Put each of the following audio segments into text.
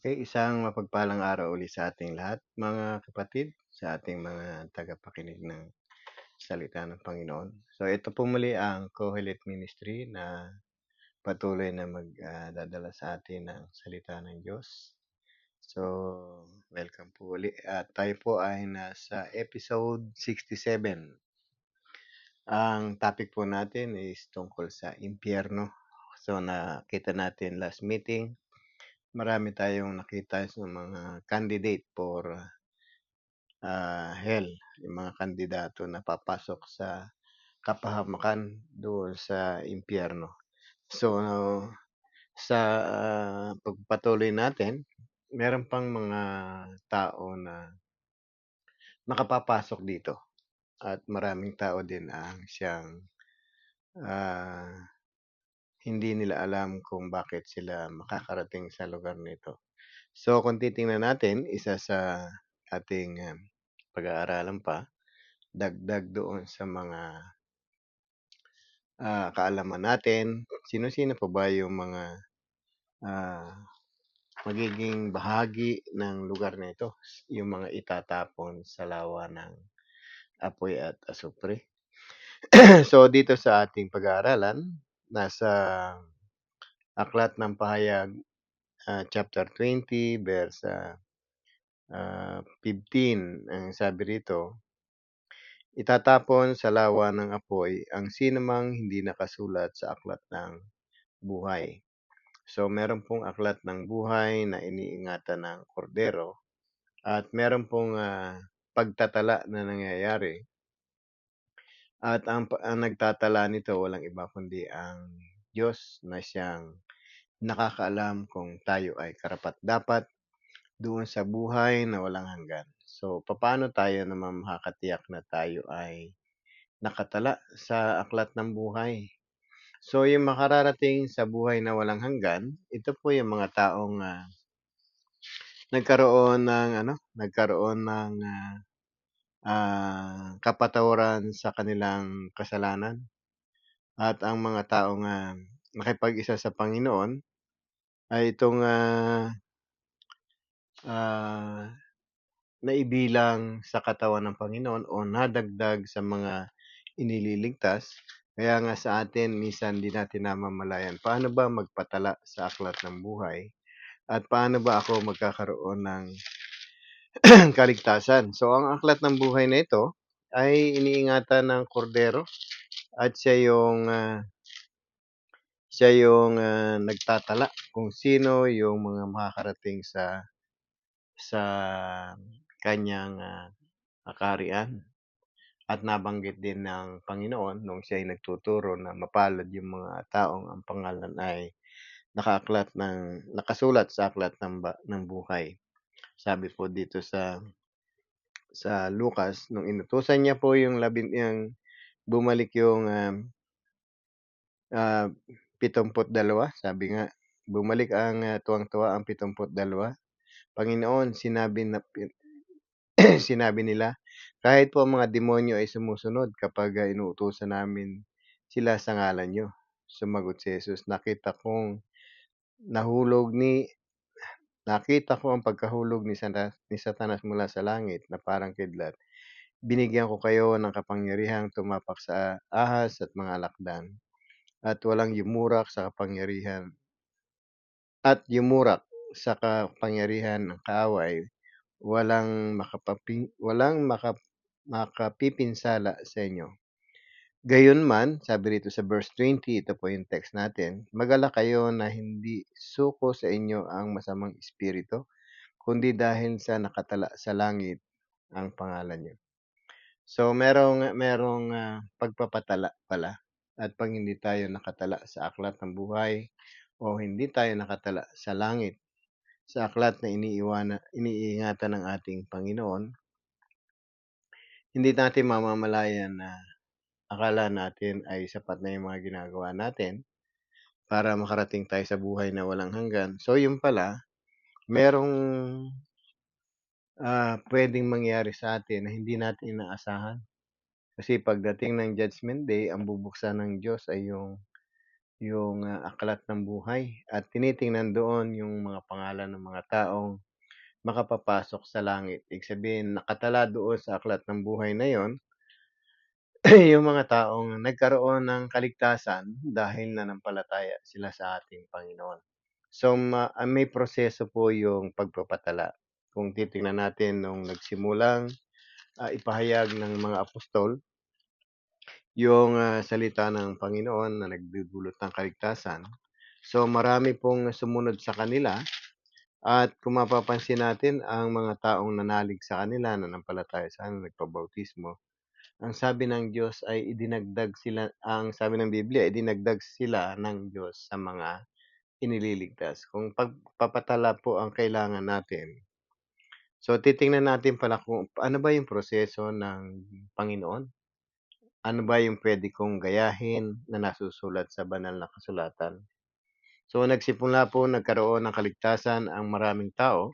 Isang mapagpalang araw uli sa ating lahat, mga kapatid, sa ating mga tagapakinig ng salita ng Panginoon. So ito po muli ang Kohelet Ministry na patuloy na magdadala sa atin ng salita ng Diyos. So, welcome po uli. At tayo po ay nasa episode 67. Ang topic po natin is tungkol sa impyerno. So, nakita natin last meeting, marami tayong nakita sa mga candidate for hell, yung mga kandidato na papasok sa kapahamakan doon sa impyerno. So, sa pagpatuloy natin, meron pang mga tao na makapapasok dito at maraming tao din ang siyang ah, hindi nila alam kung bakit sila makakarating sa lugar nito. So, kung titingnan natin, isa sa ating pag-aaralan pa, dagdag doon sa mga kaalaman natin, sino-sino pa ba yung mga ah, magiging bahagi ng lugar na ito, yung mga itatapon sa lawa ng apoy at asupre. So, dito sa ating pag-aaralan, nasa Aklat ng Pahayag, chapter 20, verse 15, ang sabi rito, itatapon sa lawa ng apoy ang sinumang hindi nakasulat sa aklat ng buhay. So, meron pong aklat ng buhay na iniingatan ng kordero at meron pong pagtatala na nangyayari. At ang nagtatala nito walang iba kundi ang Diyos na siyang nakakaalam kung tayo ay karapat-dapat doon sa buhay na walang hanggan. So, paano tayo naman makakatiyak na tayo ay nakatala sa aklat ng buhay? So, yung makararating sa buhay na walang hanggan, ito po yung mga taong nagkaroon ng kapatawaran sa kanilang kasalanan. At ang mga taong nakipag-isa sa Panginoon ay itong naibilang sa katawan ng Panginoon o nadagdag sa mga inililigtas. Kaya nga sa atin, minsan di natin namamalayan. Paano ba magpatala sa aklat ng buhay? At paano ba ako magkakaroon ng kaligtasan? So, ang aklat ng buhay na ito ay iniingatan ng kordero at siya yung nagtatala kung sino yung mga makakarating sa kanyang kaharian. At nabanggit din ng Panginoon nung siya ay nagtuturo na mapalad yung mga taong ang pangalan ay nakasulat sa aklat ng buhay. Sabi po dito sa Lucas, nung inutusan niya po yung bumalik yung 72, sabi nga, bumalik ang tuwang-tuwa ang 72. Panginoon, sinabi nila, kahit po ang mga demonyo ay sumusunod kapag inuutusan namin sila sa ngalan niyo. Sumagot si Jesus, nakita ko ang pagkahulog ni Satanas mula sa langit na parang kidlat. Binigyan ko kayo ng kapangyarihang tumapak sa ahas at mga alakdan at sa kapangyarihan ng kaaway, walang makapipinsala sa inyo. Gayunman, sabi rito sa verse 20, ito po yung text natin, mag-alala kayo na hindi suko sa inyo ang masamang espiritu, kundi dahil sa nakatala sa langit ang pangalan niyo. So, merong pagpapatala pala. At pag hindi tayo nakatala sa aklat ng buhay o hindi tayo nakatala sa langit, sa aklat na iniingatan ng ating Panginoon, hindi natin mamamalayan na akala natin ay sapat na yung mga ginagawa natin para makarating tayo sa buhay na walang hanggan. So, yun pala, merong pwedeng mangyari sa atin na hindi natin inaasahan. Kasi pagdating ng Judgment Day, ang bubuksan ng Diyos ay yung yung, aklat ng buhay at tinitingnan doon yung mga pangalan ng mga taong makapapasok sa langit. Ibig sabihin nakatala doon sa aklat ng buhay na yon yung mga taong nagkaroon ng kaligtasan dahil nanampalataya sila sa ating Panginoon. So, may proseso po yung pagpapatala. Kung titingnan natin nung nagsimulang, ipahayag ng mga apostol yung, salita ng Panginoon na nagdudulot ng kaligtasan. So, marami pong sumunod sa kanila at kung mapapansin natin ang mga taong nanalig sa kanila, nanampalataya sa kanila, nagpabautismo, ang sabi ng Diyos ay idinagdag sila, ang sabi ng Biblia, idinagdag sila ng Diyos sa mga inililigtas. Kung pagpapatala po ang kailangan natin. So, titingnan natin pala kung ano ba yung proseso ng Panginoon. Ano ba yung pwede kong gayahin na nasusulat sa banal na kasulatan. So, nagsimula po nagkaroon ng kaligtasan ang maraming tao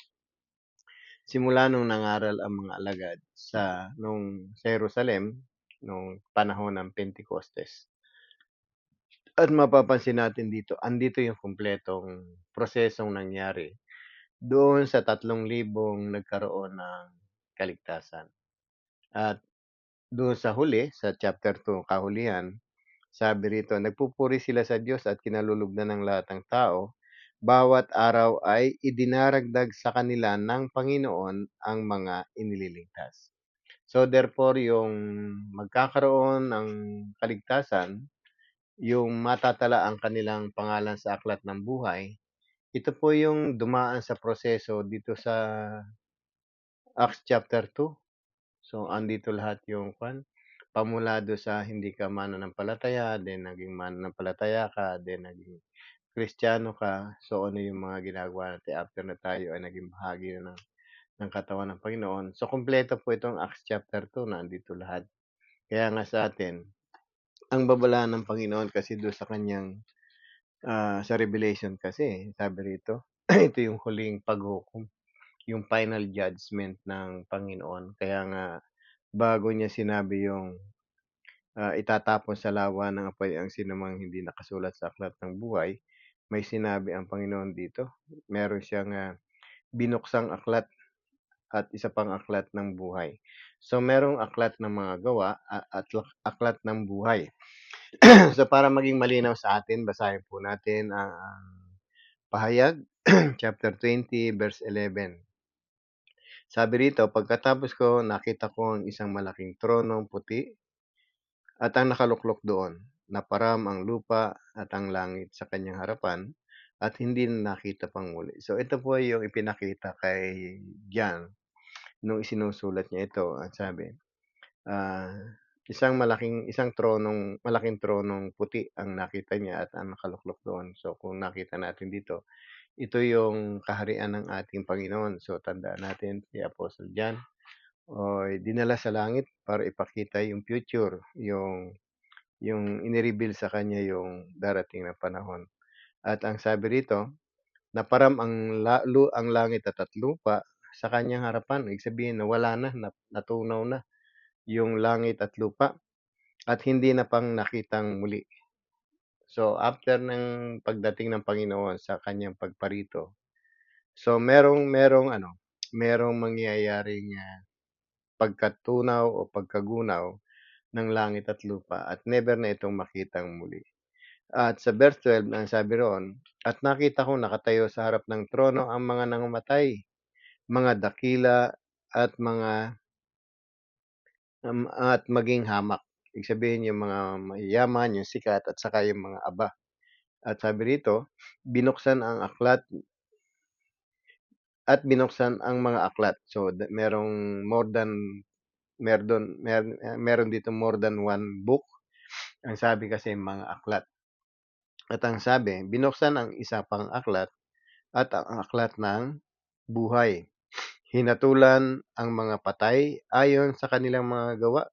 simula nung nangaral ang mga alagad sa Jerusalem nung panahon ng Pentecostes. At mapapansin natin dito, andito yung kumpletong prosesong nangyari doon sa 3,000 nagkaroon ng kaligtasan. At doon sa huli, sa chapter 2, kahulihan, sabi rito, nagpupuri sila sa Diyos at kinalulugdan ng lahat ng tao. Bawat araw ay idinaragdag sa kanila ng Panginoon ang mga inililigtas. So therefore, yung magkakaroon ng kaligtasan, yung matatala ang kanilang pangalan sa aklat ng buhay, ito po yung dumaan sa proseso dito sa Acts chapter 2. So andito lahat yung pamula do sa hindi ka mananampalataya, then naging mananampalataya ka, then naging Kristiyano ka. So ano yung mga ginagawa natin after na tayo ay naging bahagi na ng katawan ng Panginoon. So kumpleto po itong Acts chapter 2 na andito lahat. Kaya nga sa atin, ang babala ng Panginoon kasi do sa kanyang sa Revelation kasi, sabi rito, ito yung huling paghukom, yung final judgment ng Panginoon. Kaya nga bago niya sinabi yung itatapon sa lawa ng apoy ang sinumang hindi nakasulat sa aklat ng buhay, may sinabi ang Panginoon dito. Meron siyang binuksang aklat at isa pang aklat ng buhay. So merong aklat ng mga gawa at aklat ng buhay. So para maging malinaw sa atin, basahin po natin ang Pahayag chapter 20 verse 11. Sabi rito, pagkatapos ko nakita ko ang isang malaking tronong puti at ang nakaluklok doon. Naparam ang lupa at ang langit sa kanyang harapan at hindi na nakita pang muli. So ito po yung ipinakita kay John nung isinusulat niya ito. At sabi, ah, malaking tronong puti ang nakita niya at ang nakaluklok doon. So kung nakita natin dito, ito yung kaharian ng ating Panginoon. So tandaan natin si Apostle John dinala sa langit para ipakita yung future, yung inireveal sa kanya yung darating na panahon. At ang sabi rito, naparam ang langit at lupa sa kanyang harapan. Ibig sabihin na wala na, natunaw na yung langit at lupa at hindi na pang nakitang muli. So after ng pagdating ng Panginoon sa kanyang pagparito, so merong mangyayaring pagkatunaw o pagkagunaw ng langit at lupa at never na itong makitang muli. At sa verse 12, ang sabi roon, at nakita ko nakatayo sa harap ng trono ang mga nangamatay, mga dakila at at maging hamak. Ibig sabihin yung mga mayayaman, yung sikat at saka yung mga aba. At sabi rito, binuksan ang mga aklat. So merong meron dito more than one book. Ang sabi kasi mga aklat. At ang sabi, binuksan ang isa pang aklat at ang aklat ng buhay. Hinatulan ang mga patay ayon sa kanilang mga gawa,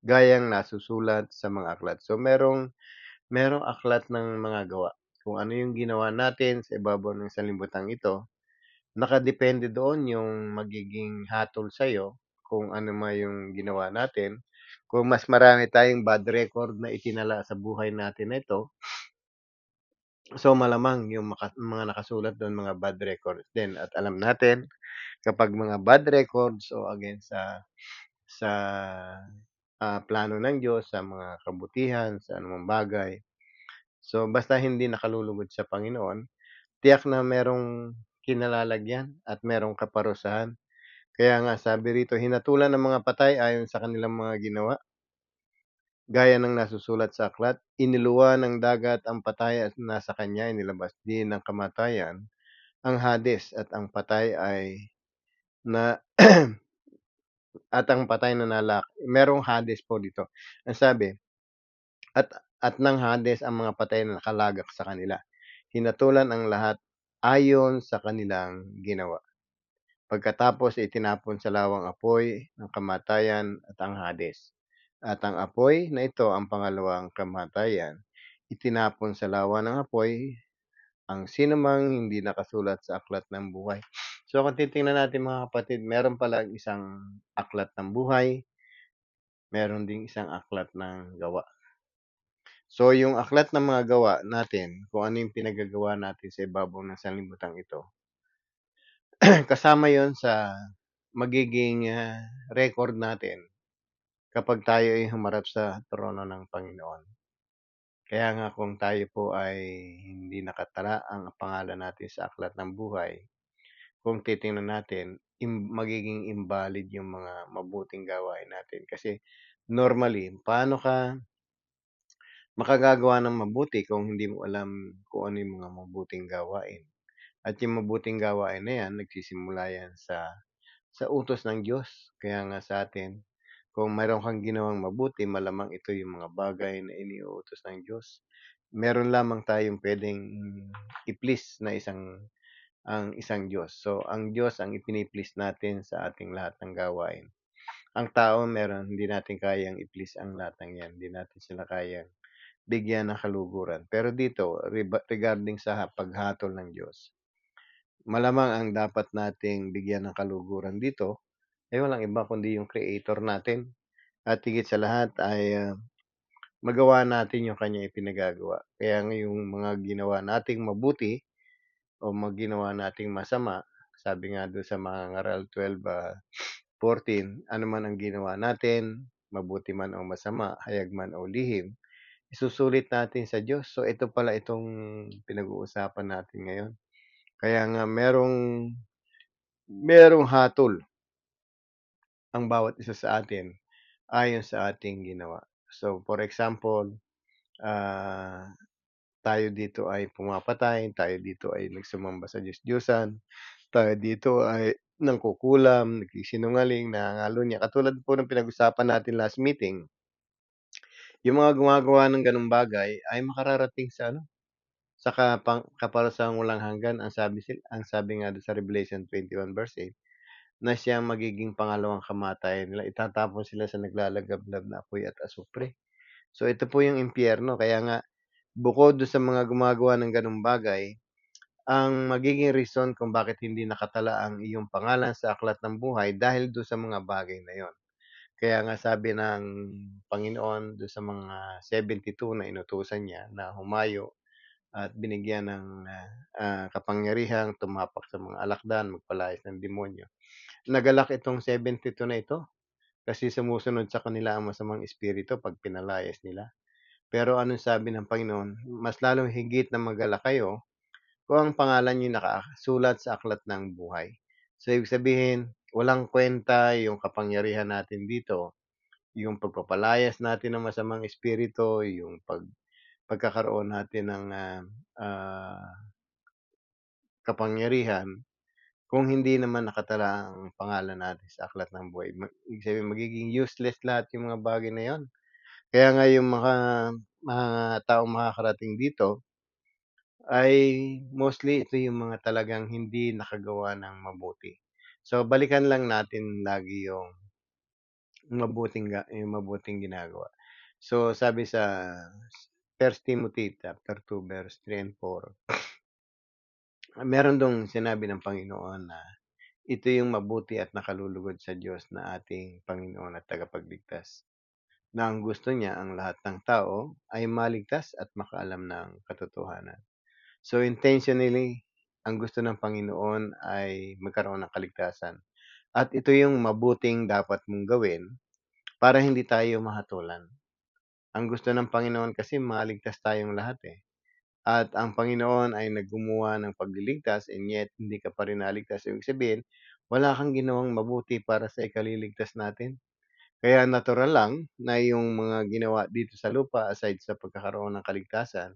gayang nasusulat sa mga aklat. So merong aklat ng mga gawa. Kung ano yung ginawa natin sa ibabaw ng sanlibutan ito, nakadepende doon yung magiging hatol sa'yo kung ano yung ginawa natin. Kung mas marami tayong bad record na itinala sa buhay natin na ito, So, malamang yung mga nakasulat dun mga bad records din at alam natin kapag mga bad records o against sa, plano ng Diyos, sa mga kabutihan, sa anumang bagay. So, basta hindi nakalulugod sa Panginoon, tiyak na merong kinalalagyan at merong kaparusahan. Kaya nga sabi rito, hinatulan ng mga patay ayon sa kanilang mga ginawa, gaya ng nasusulat sa aklat. Iniluwa ng dagat ang patay at nasa kanya inilabas din ng kamatayan ang Hades na at ang patay na merong Hades po dito. Ang sabi, at ng Hades ang mga patay na nakalagak sa kanila. Hinatulan ang lahat ayon sa kanilang ginawa. Pagkatapos itinapon sa lawang apoy ng kamatayan at ang Hades. At ang apoy na ito ang pangalawang kamatayan. Itinapon sa lawa ng apoy ang sinumang hindi nakasulat sa aklat ng buhay. So kung titingnan natin mga kapatid, meron pala isang aklat ng buhay, meron ding isang aklat ng gawa. So yung aklat ng mga gawa natin, kung ano yung pinagagawa natin sa ibabaw ng sanlibutan ito, kasama yon sa magiging record natin kapag tayo ay humarap sa trono ng Panginoon. Kaya nga kung tayo po ay hindi nakatala ang pangalan natin sa aklat ng buhay, kung titingnan natin, magiging invalid yung mga mabuting gawain natin. Kasi normally, paano ka makagagawa ng mabuti kung hindi mo alam kung ano yung mga mabuting gawain? At yung mabuting gawain na yan, nagsisimula yan sa utos ng Diyos. Kaya nga sa atin, kung mayroon kang ginawang mabuti, malamang ito yung mga bagay na iniuutos ng Diyos. Meron lamang tayong pwedeng i-please na ang isang Diyos. So, ang Diyos ang ipini-please natin sa ating lahat ng gawain. Ang tao hindi natin kayang i-please ang lahat ng yan. Hindi natin sila kayang bigyan ng kaluguran. Pero dito, regarding sa paghatol ng Diyos, malamang ang dapat nating bigyan ng kaluguran dito ay walang iba kundi yung Creator natin. At higit sa lahat ay magawa natin yung kanyang ipinagagawa. Kaya yung mga ginawa nating mabuti o ginawa nating masama, sabi nga doon sa mga ngaral 12:14, ano man ang ginawa natin, mabuti man o masama, hayag man o lihim, isusulit natin sa Diyos. So ito pala itong pinag-uusapan natin ngayon. Kaya nga merong hatol ang bawat isa sa atin ayon sa ating ginawa. So for example, ah, tayo dito ay pumapatay, tayo dito ay nagsumamba sa Diyos-Diyosan, tayo dito ay nangkukulam, nagsisinungaling, nangangalunya. Katulad po ng pinag-usapan natin last meeting, yung mga gumagawa ng gano'ng bagay ay makararating sa sa kaparusahang walang hanggan. Ang sabi nga do'n sa Revelation 21:8 na siya ang magiging pangalawang kamatayan nila. Itatapon sila sa naglalagablab na apoy at asupre. So ito po yung impyerno. Kaya nga bukod do'n sa mga gumagawa ng gano'ng bagay, ang magiging reason kung bakit hindi nakatala ang iyong pangalan sa aklat ng buhay dahil do'n sa mga bagay na 'yon. Kaya nga sabi ng Panginoon do'n sa mga 72 na inutusan niya na humayo at binigyan ng, kapangyarihang tumapak sa mga alakdan, magpalayas ng demonyo. Nagalak itong 72 na ito kasi sumusunod sa kanila ang masamang espiritu 'pag pinalayas nila. Pero anong sabi ng Panginoon, mas lalong higit na magalak kayo kung ang pangalan niyo nakasulat sa aklat ng buhay. So, ibig sabihin, walang kwenta yung kapangyarihan natin dito, yung pagpapalayas natin ng masamang espiritu, yung pagkakaroon natin ng, ah, kapangyarihan kung hindi naman nakatala ang pangalan natin sa aklat ng buhay. Ibig sabihin magiging useless lahat yung mga bagay na yun. Kaya nga yung mga taong makakarating dito ay mostly ito yung mga talagang hindi nakagawa ng mabuti. So, balikan lang natin lagi yung mabuting ginagawa. So, sabi sa 1 Timothy chapter 2 verse 3 and 4, meron dong sinabi ng Panginoon na ito yung mabuti at nakalulugod sa Diyos na ating Panginoon at tagapagligtas, na ang gusto niya ang lahat ng tao ay maligtas at makaalam ng katotohanan. So, intentionally, ang gusto ng Panginoon ay magkaroon ng kaligtasan at ito yung mabuting dapat mong gawin para hindi tayo mahatulan. Ang gusto ng Panginoon kasi maligtas tayong lahat, eh. At ang Panginoon ay naggumawa ng pagliligtas and yet hindi ka pa rin naligtas. Ibig sabihin, wala kang ginawang mabuti para sa ikaliligtas natin. Kaya natural lang na yung mga ginawa dito sa lupa aside sa pagkakaroon ng kaligtasan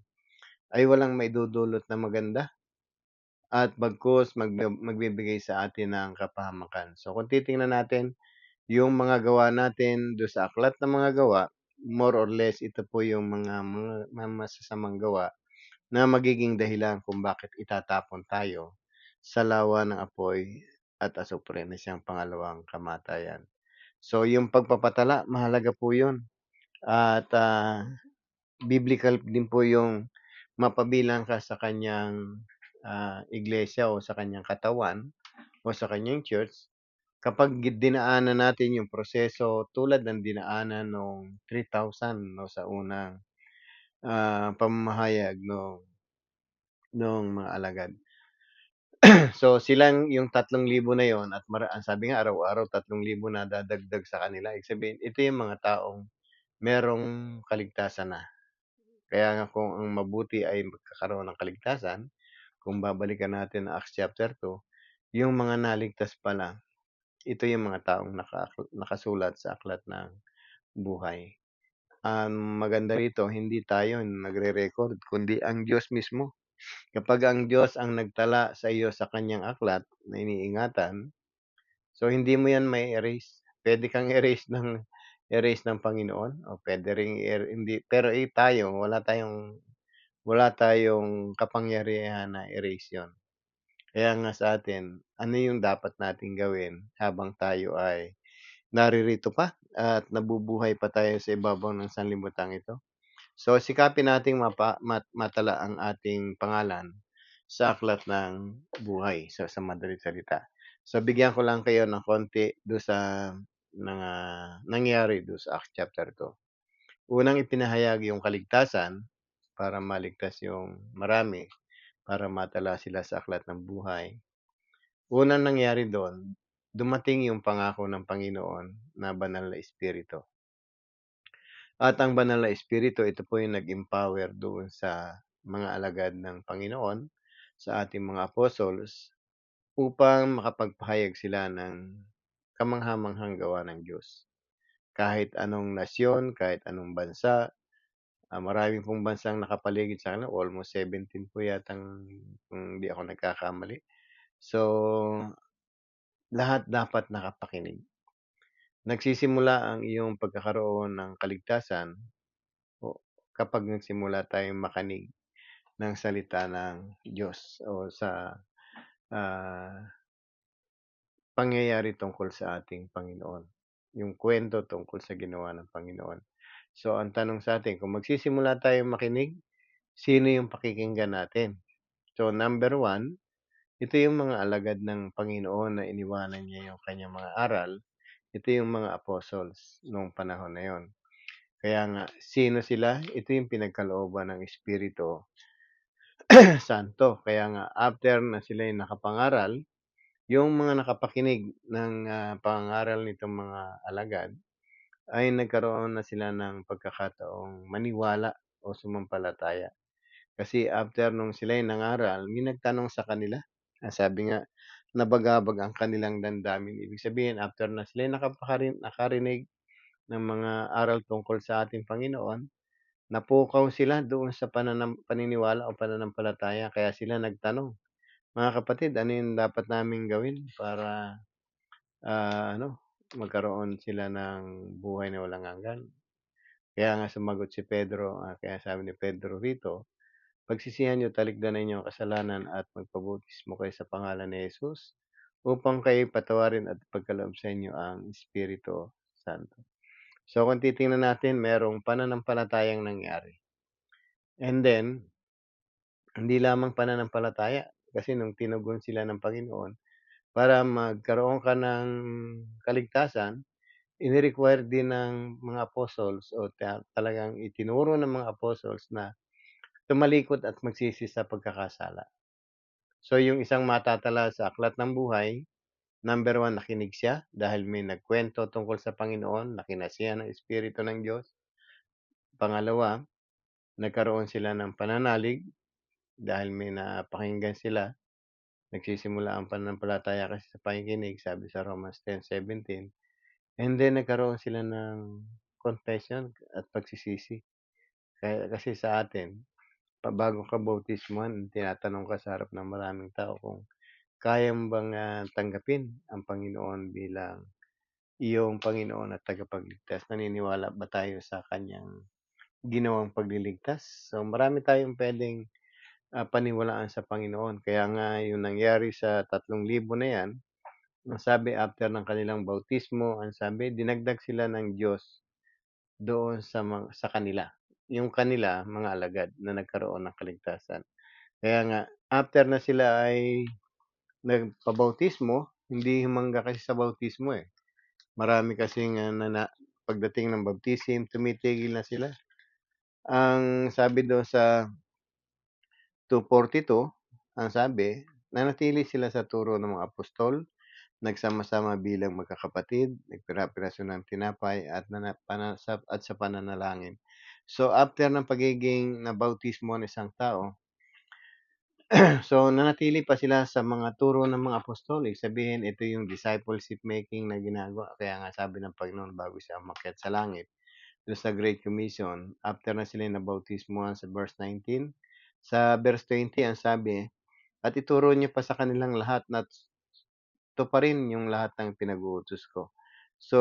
ay walang maidudulot na maganda at bagkus magbibigay sa atin ng kapahamakan. So kung titingnan natin yung mga gawa natin do sa aklat ng mga gawa, more or less ito po yung mga masasamang gawa na magiging dahilan kung bakit itatapon tayo sa lawa ng apoy at asupre na siyang pangalawang kamatayan. So yung pagpapatala mahalaga po yun at, biblical din po yung mapabilang ka sa kanyang, iglesia o sa kanyang katawan o sa kanyang church kapag dinaanan natin yung proseso tulad ng dinaanan nung 3,000 'no, sa unang, pamamahayag nung mga alagad. So, silang yung 3,000 na yon at ang sabi nga araw-araw 3,000 na dadagdag sa kanila, ibig sabihin ito yung mga taong merong kaligtasan na. Kaya nga kung ang mabuti ay magkakaroon ng kaligtasan, kung babalikan natin ang Acts chapter 2, yung mga naligtas pala, ito yung mga taong nakasulat sa aklat ng buhay. Ang maganda rito hindi tayo nagre-record kundi ang Diyos mismo. Kapag ang Diyos ang nagtala sa iyo sa kanyang aklat na iniingatan, so hindi mo 'yan mai-erase. Puwede kang erase ng Panginoon o puwede ring hindi pero, tayo wala tayong kapangyarihan na erase 'yun. Kaya nga sa atin, ano yung dapat nating gawin habang tayo ay naririto pa at nabubuhay pa tayo sa ibabaw ng sanlibutan ito? So, sikapin nating matala ang ating pangalan sa aklat ng buhay, sa madaling salita. So, bigyan ko lang kayo ng konti do sa mga nangyari do sa Acts chapter 2. Unang ipinahayag yung kaligtasan para maligtas yung marami, para matala sila sa aklat ng buhay. Unang nangyari doon, dumating yung pangako ng Panginoon na banal na espiritu. At ang banal na espiritu, ito po yung nag-empower doon sa mga alagad ng Panginoon, sa ating mga apostles, upang makapagpahayag sila ng kamangha-manghang gawa ng Diyos. Kahit anong nasyon, kahit anong bansa, marami pong bansang nakapaligid sa kanila, almost 17 po yatang kung hindi ako nagkakamali. So, lahat dapat nakapakinig. Nagsisimula ang iyong pagkakaroon ng kaligtasan o kapag nagsimula tayong makinig ng salita ng Diyos o sa, ah, pangyayari tungkol sa ating Panginoon, yung kwento tungkol sa ginawa ng Panginoon. So, ang tanong sa atin kung magsisimula tayong makinig, sino yung pakikinggan natin? So, number one, ito yung mga alagad ng Panginoon na iniwanan niya yung kanyang mga aral. Ito yung mga apostles nung panahon na yon. Kaya nga, sino sila? Ito yung pinagkalooban ng Espiritu Santo. Kaya nga, after na sila yung nakapangaral, yung mga nakapakinig ng pangaral nitong mga alagad, ay nagkaroon na sila ng pagkakataong maniwala o sumampalataya. Kasi after nung sila yung nangaral, may nagtanong sa kanila. Sabi nga, nabagabag ang kanilang damdamin. Ibig sabihin, after na sila yung nakarinig ng mga aral tungkol sa ating Panginoon, napukaw sila doon sa paniniwala o pananampalataya kaya sila nagtanong, "Mga kapatid, ano yung dapat naming gawin para, magkaroon sila ng buhay na walang hanggan?" Kaya nga sumagot si Pedro, kaya sabi ni Pedro rito, "Pagsisihan niyo, talikdan ninyo ang kasalanan at magpabautismo kayo sa pangalan ni Jesus upang kayo'y patawarin at ipagkaloob sa inyo ang Espiritu Santo." So kung titingnan natin merong pananampalatayang nangyari. And then, hindi lamang pananampalataya, kasi nung tinugon sila ng Panginoon, para magkaroon ka ng kaligtasan, ini-require din ng mga apostles o talagang itinuro ng mga apostles na tumalikod at magsisi sa pagkakasala. So, yung isang matatala sa Aklat ng Buhay, number 1, nakinig siya dahil may nagkwento tungkol sa Panginoon, nakinasihan ng Espiritu ng Diyos. Pangalawa, nagkaroon sila ng pananalig dahil may napakinggan sila. Nagsisimula ang pananampalataya kasi sa pakikinig, sabi sa Romans 10:17. And then nagkaroon sila ng confession at pagsisisi. Kaya kasi sa atin, bago ka bautismuhan, tinatanong ka sa harap ng maraming tao kung kaya mo bang tanggapin ang Panginoon bilang iyong Panginoon at tagapagligtas. Naniniwala ba tayo sa kanyang ginawang pagliligtas? So marami tayong pwedeng paniwalaan sa Panginoon. Kaya nga yung nangyari sa 3,000 na yan, ang sabi after ng kanilang bautismo, ang sabi, dinagdag sila ng Diyos doon sa kanila. Yung kanila, mga alagad na nagkaroon ng kaligtasan. Kaya nga, after na sila ay nagpabautismo, hindi humangga kasi sa bautismo eh. Marami kasing pagdating ng baptism, tumitigil na sila. Ang sabi doon sa 2:42, ang sabi, nanatili sila sa turo ng mga apostol, nagsama-sama bilang magkakapatid, nagpira-piraso ng tinapay at sa pananalangin. So after ng pagiging nabautismo ng isang tao, so nanatili pa sila sa mga turo ng mga apostol. Sabihin, ito yung discipleship making na ginagawa. Kaya nga sabi ng Panginoon bago siya umakyat sa langit, doon sa Great Commission, after na sila nabautismuhan sa verse 19, sa verse 20, ang sabi, at ituro niyo pa sa kanilang lahat na ito pa rin yung lahat ng pinag-uutos ko. So,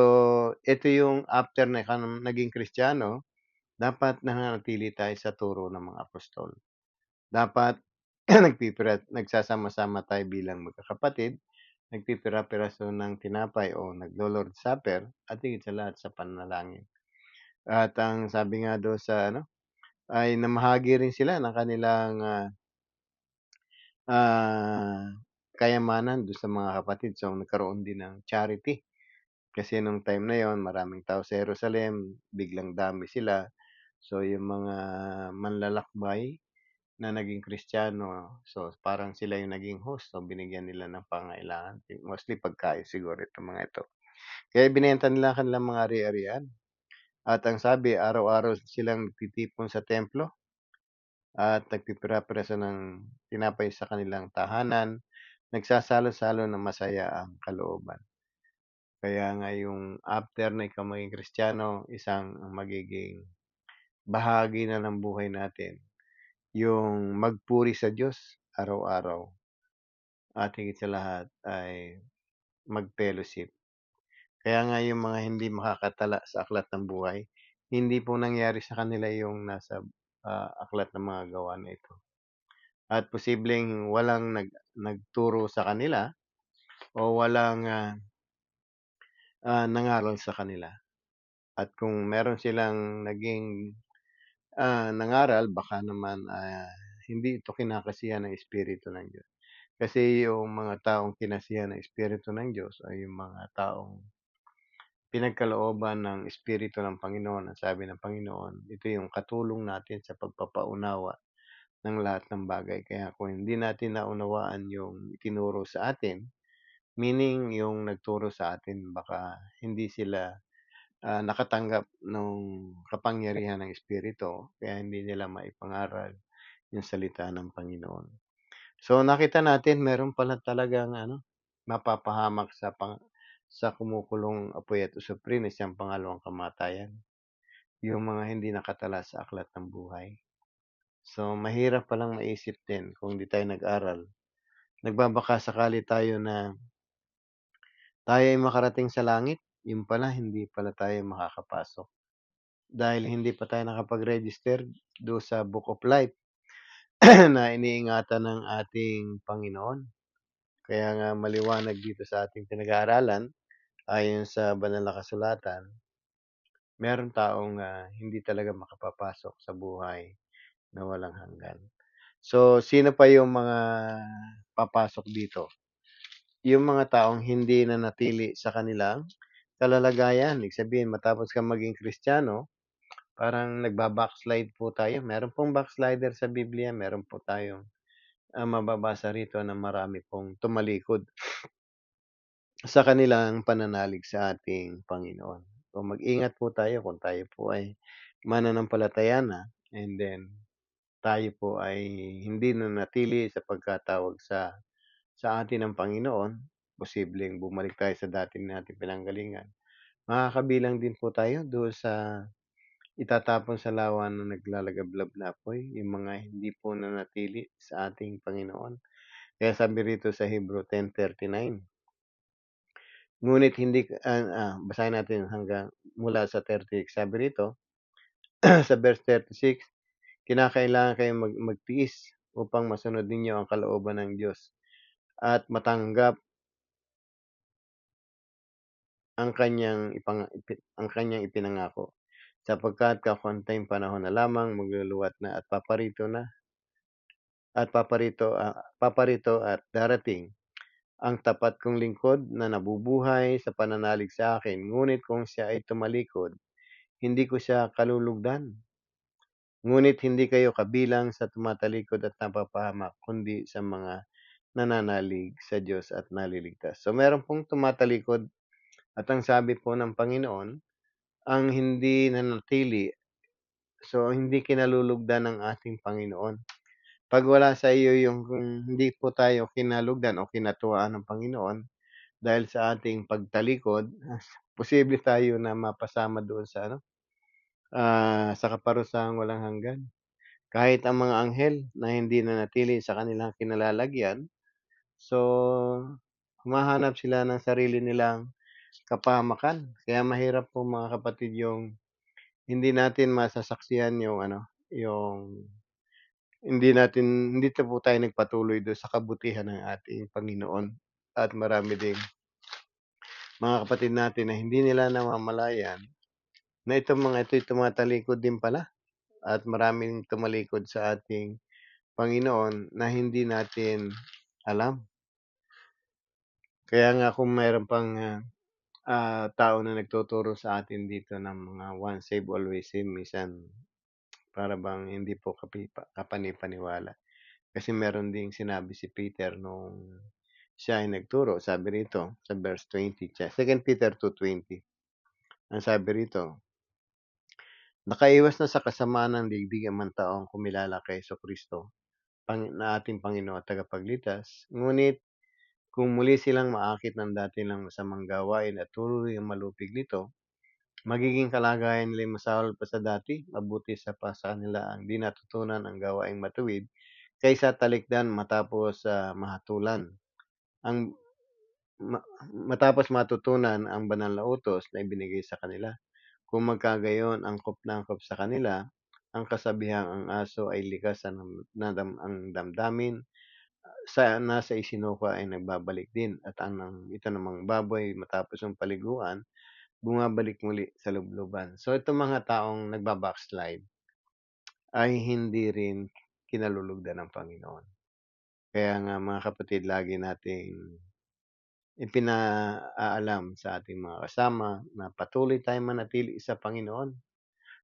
ito yung after na naging Kristiyano, dapat nananatili tayo sa turo ng mga apostol. Dapat nagsasama-sama tayo bilang magkakapatid, nagpipira-piraso ng tinapay o naglo-Lord Supper, at higit sa lahat sa panalangin. At ang sabi nga doon sa ay namahagi rin sila ng kanilang ah, kayamanan doon sa mga kapatid. So, nagkaroon din ng charity. Kasi nung time na yon maraming tao sa Jerusalem, biglang dami sila. So, yung mga manlalakbay na naging Kristiyano, so parang sila yung naging host. So, binigyan nila ng pangailangan. Mostly pagkain siguro itong mga ito. Kaya binenta nila ang kanilang mga ari-arian. At ang sabi, araw-araw silang nagtitipon sa templo at nagpipira-piraso ng tinapay sa kanilang tahanan. Nagsasalo-salo ng masaya ang kalooban. Kaya nga yung after na ikaw maging Kristiyano, isang magiging bahagi na ng buhay natin, yung magpuri sa Diyos araw-araw at higit sa lahat ay mag-fellowship. Kaya nga yung mga hindi makakatala sa aklat ng buhay, hindi po nangyari sa kanila yung nasa aklat ng mga gawa na ito. At posibleng walang nagturo sa kanila o walang nangaral sa kanila. At kung meron silang naging nangaral, baka naman hindi ito kinakasiyahan ng Espiritu ng Diyos. Kasi yung mga taong kinasiyahan ng Espiritu ng Diyos ay yung mga taong pinagkalooban ng Espiritu ng Panginoon. Ang sabi ng Panginoon, ito yung katulong natin sa pagpapaunawa ng lahat ng bagay. Kaya kung hindi natin naunawaan yung itinuro sa atin, meaning yung nagturo sa atin, baka hindi sila nakatanggap ng kapangyarihan ng Espiritu, kaya hindi nila maipangaral yung salita ng Panginoon. So nakita natin meron pala talagang mapapahamak sa kumukulong apoy at usaprin na siyang pangalawang kamatayan, yung mga hindi nakatala sa aklat ng buhay. So mahirap palang maisip din kung hindi tayo nag-aral. Nagbabaka sakali tayo na tayo ay makarating sa langit, yung pala hindi pala tayo makakapasok. Dahil hindi pa tayo nakapag-register do sa Book of Life na iniingatan ng ating Panginoon. Kaya nga maliwanag dito sa ating pinag-aaralan, ayon sa banal na kasulatan, meron taong hindi talaga makapapasok sa buhay na walang hanggan. So, sino pa yung mga papasok dito? Yung mga taong hindi nanatili sa kanilang kalalagayan. Ibig sabihin, matapos kang maging Kristiyano, parang nagba-backslide po tayo. Meron pong backslider sa Biblia, meron po tayong, mababasa rito na marami pong tumalikod sa kanilang pananalig sa ating Panginoon. So, mag-ingat po tayo kung tayo po ay mananampalataya na, and then tayo po ay hindi nanatili sa pagkatawag sa atin ng Panginoon, posibleng bumalik tayo sa dati nating pinanggalingan. Makakabilang din po tayo doon sa itatapon sa lawa na naglalagablab na apoy, yung mga hindi po nanatili sa ating Panginoon. Kaya sabi rito sa Hebrew 10:39, ngunit hindi basahin natin hanggang mula sa 36. Sabi rito sa verse 36, kinakailangan kayong magtiis upang masunod ninyo ang kalooban ng Diyos at matanggap ang kanyang ipinangako. Sapagkat kakunting panahon na lamang magluluwat na paparito at darating ang tapat kong lingkod na nabubuhay sa pananalig sa akin. Ngunit kung siya ay tumalikod, hindi ko siya kalulugdan. Ngunit hindi kayo kabilang sa tumatalikod at napapahamak, kundi sa mga nananalig sa Diyos at naliligtas. So meron pong tumatalikod, at ang sabi po ng Panginoon, ang hindi nanatili, so hindi kinalulugdan ng ating Panginoon. 'Pag wala sa iyo yung kung hindi po tayo kinalugdan o kinatuwaan ng Panginoon dahil sa ating pagtalikod, posible tayo na mapasama doon sa ano, sa kaparusahang walang hanggan. Kahit ang mga anghel na hindi nanatili sa kanilang kinalalagyan, so humahanap sila ng sarili nilang kapahamakan. Kaya mahirap po mga kapatid yung hindi natin masasaksihan yung ano, yung hindi po tayo nagpatuloy dun sa kabutihan ng ating Panginoon. At marami ding mga kapatid natin na hindi nila namamalayan na itong mga ito'y tumatalikod din pala, at maraming tumalikod sa ating Panginoon na hindi natin alam. Kaya nga kung mayro'n pang, tao na nagtuturo sa atin dito ng mga once saved, always saved, minsan para bang hindi po kapani-paniwala. Kasi meron ding sinabi si Peter nung siya ay nagturo, sabi rito sa verse 20, 2 Peter 2:20. Ang sabi rito, nakaiwas na sa kasamaan ng daigdig ang mga taong kumilala kay Jesucristo, na ating Panginoon at tagapagligtas. Ngunit kung muli silang maakit ng dati nilang masamang gawain at tuloy ang malupig nito, magiging kalagayan nila'y masahol pa sa dati. Mabuti pa sa kanila ang di natutunan ang gawaing matuwid kaysa talikdan mahatulan. Ang matapos matutunan ang banal na utos na ibinigay sa kanila. Kung magkagayon ang angkop sa kanila, ang kasabihang ang aso ay likas ang damdamin sa nasa isinuka ay nagbabalik din, at ito namang baboy matapos ang paliguan, bumabalik muli sa lubluban. So itong mga taong nagba-backslide ay hindi rin kinalulugdan ng Panginoon. Kaya nga mga kapatid, lagi nating ipinaalam sa ating mga kasama na patuloy tayong manatili sa Panginoon.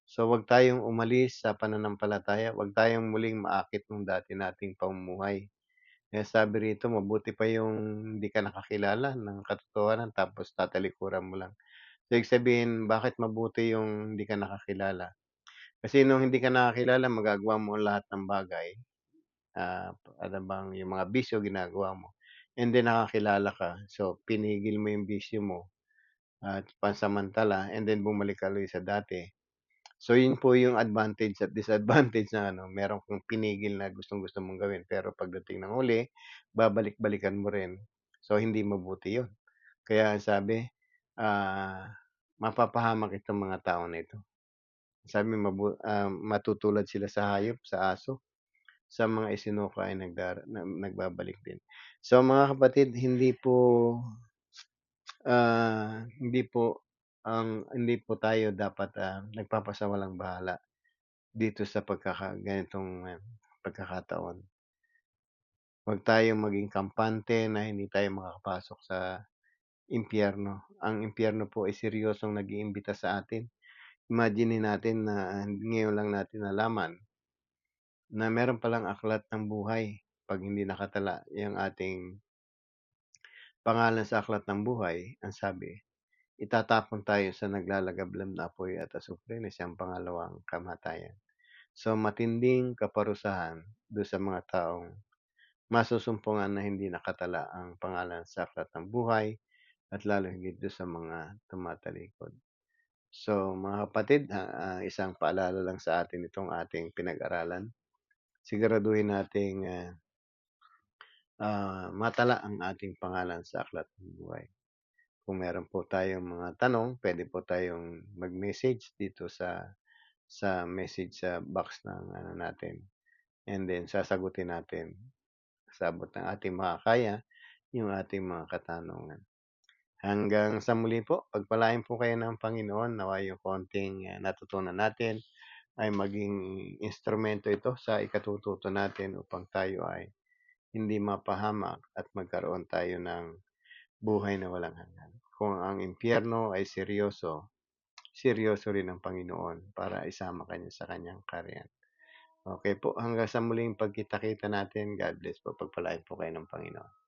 So, wag tayong umalis sa pananampalataya, wag tayong muling maakit nung dati nating pamumuhay. Kaya sabi rito, mabuti pa yung hindi ka nakakilala ng katotohanan tapos tatalikuran mo lang. So, ibig sabihin, bakit mabuti yung hindi ka nakakilala? Kasi nung hindi ka nakakilala, magagawa mo ang lahat ng bagay. Ano bang yung mga bisyo ginagawa mo. And then nakakilala ka. So, pinigil mo yung bisyo mo at pansamantala, and then bumalik ka ulit sa dati. So, yun po yung advantage at disadvantage na ano, meron kang pinigil na gustong-gusto mong gawin, pero pagdating ng huli, babalik-balikan mo rin. So, hindi mabuti yun. Kaya sabi, mapapahamak itong mga tao na ito. Sabi, matutulad sila sa hayop, sa aso, sa mga isinuka ay nagbabalik din. So, mga kapatid, hindi po tayo dapat, nagpapasawalang-bahala dito sa ganitong, pagkakataon. Huwag tayong maging kampante na hindi tayo makakapasok sa impyerno. Ang impyerno po ay seryosong nag-iimbita sa atin. Imaginin natin na ngayon lang natin nalaman na meron palang aklat ng buhay 'pag hindi nakatala yung ating pangalan sa aklat ng buhay, ang sabi, itatapon tayo sa naglalagablab na apoy at asupre na siyang pangalawang kamatayan. So, matinding kaparusahan do sa mga taong masusumpungan na hindi nakatala ang pangalan sa aklat ng buhay at lalo higit do sa mga tumatalikod. So, mga kapatid, isang paalala lang sa atin itong ating pinag-aralan. Siguraduhin nating, matala ang ating pangalan sa aklat ng buhay. Kung meron po tayong mga tanong, puwede po tayong mag-message dito sa message sa box ng ano natin, and then sasagutin natin sa abot ng ating makakaya yung ating mga katanungan. Hanggang sa muli po, pagpalain po kayo ng Panginoon. Nawa yung konting, natutunan natin ay maging instrumento ito sa ikatututo natin upang tayo ay hindi mapahamak at magkaroon tayo ng buhay na walang hanggan. Kung ang impyerno ay seryoso, seryoso rin ang Panginoon para isama ka niya sa kanyang kaharian. Okey po, hanggang sa muling pagkita-kita natin. God bless po. Pagpalain po kayo ng Panginoon.